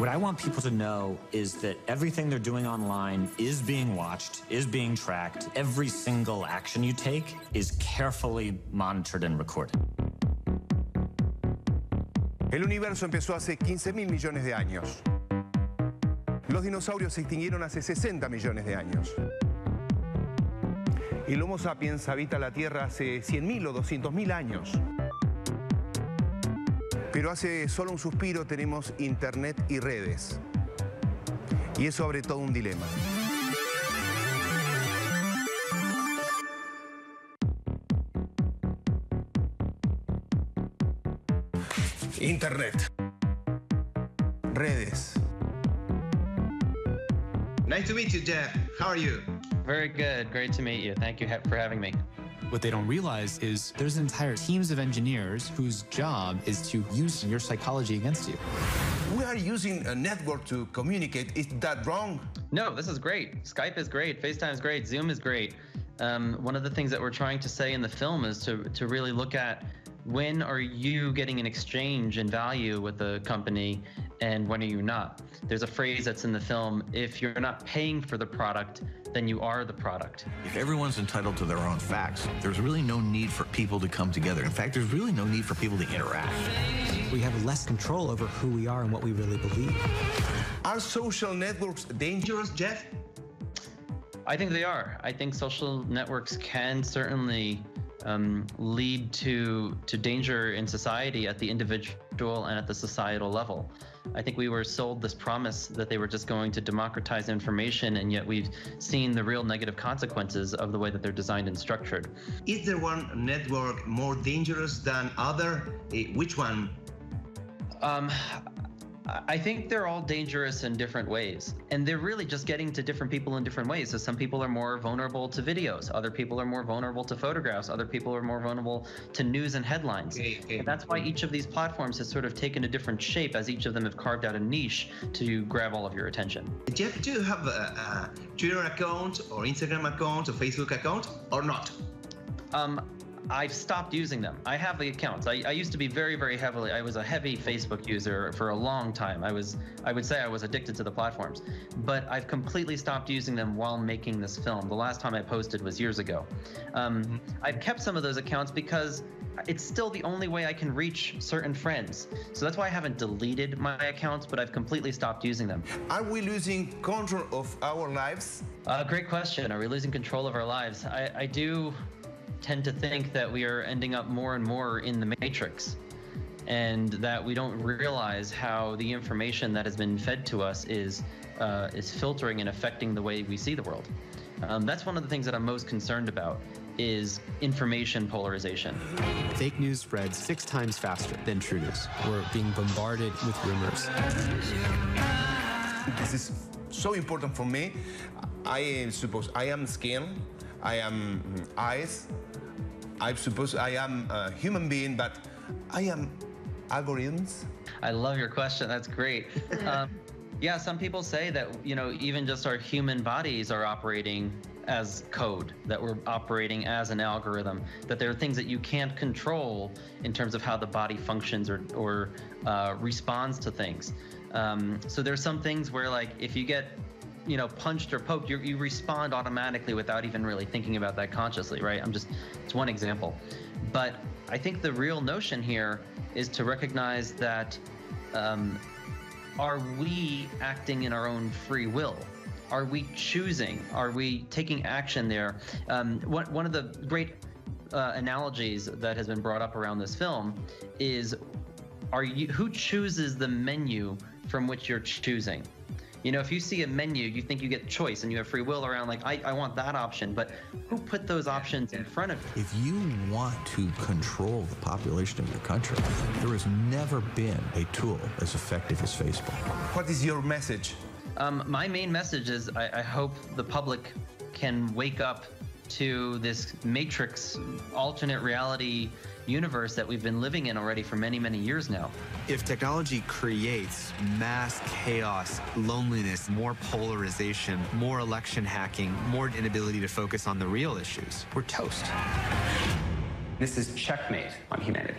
What I want people to know is that everything they're doing online is being watched, is being tracked. Every single action you take is carefully monitored and recorded. El universo empezó hace 15.000 millones de años. Los dinosaurios se extinguieron hace 60 millones de años. El Homo sapiens habita la Tierra hace 100.000 o 200.000 años. Pero hace solo un suspiro tenemos Internet y redes. Y eso abre todo un dilema. Internet. Redes. Nice to meet you, Jeff. How are you? Very good. Great to meet you. Thank you for having me. What they don't realize is there's entire teams of engineers whose job is to use your psychology against you. We are using a network to communicate. Is that wrong? No, this is great. Skype is great. FaceTime is great. Zoom is great. One of the things that we're trying to say in the film is to really look at when are you getting an exchange in value with the company and when are you not? There's a phrase that's in the film, if you're not paying for the product, then you are the product. If everyone's entitled to their own facts, there's really no need for people to come together. In fact, there's really no need for people to interact. We have less control over who we are and what we really believe. Are social networks dangerous, Jeff? I think they are. I think social networks can certainly lead to danger in society at the individual and at the societal level. I think we were sold this promise that they were just going to democratize information, and yet we've seen the real negative consequences of the way that they're designed and structured. Is there one network more dangerous than other? Which one? I think they're all dangerous in different ways, and they're really just getting to different people in different ways. So some people are more vulnerable to videos, other people are more vulnerable to photographs, other people are more vulnerable to news and headlines. Okay. And that's why each of these platforms has sort of taken a different shape as each of them have carved out a niche to grab all of your attention. Jeff, do you have a Twitter account or Instagram account or Facebook account or not? I've stopped using them. I have the accounts. I used to be very heavily, I was a heavy Facebook user for a long time. I would say I was addicted to the platforms, but I've completely stopped using them while making this film. The last time I posted was years ago. I've kept some of those accounts because it's still the only way I can reach certain friends. So that's why I haven't deleted my accounts, but I've completely stopped using them. Are we losing control of our lives? Great question. Are we losing control of our lives? I do tend to think that we are ending up more and more in the matrix, and that we don't realize how the information that has been fed to us is filtering and affecting the way we see the world. That's one of the things that I'm most concerned about, is information polarization. Fake news spreads 6 times faster than true news. We're being bombarded with rumors. This is so important for me. I suppose I am skin, I am eyes, I suppose I am a human being, but I am algorithms. I love your question. That's great. Yeah, some people say that, even just our human bodies are operating as code, that we're operating as an algorithm, that there are things that you can't control in terms of how the body functions or responds to things. So there's some things where, like, if you get punched or poked, you respond automatically without even really thinking about that consciously, right? It's one example. But I think the real notion here is to recognize that are we acting in our own free will? Are we choosing? Are we taking action there? One of the great analogies that has been brought up around this film is, who chooses the menu from which you're choosing? If you see a menu, you think you get choice and you have free will around, like, I want that option, but who put those options in front of you? If you want to control the population of your country, there has never been a tool as effective as Facebook. What is your message? My main message is I hope the public can wake up to this matrix alternate reality universe that we've been living in already for many years now. If technology creates mass chaos, loneliness, more polarization, more election hacking, more inability to focus on the real issues, we're toast. This is checkmate on humanity.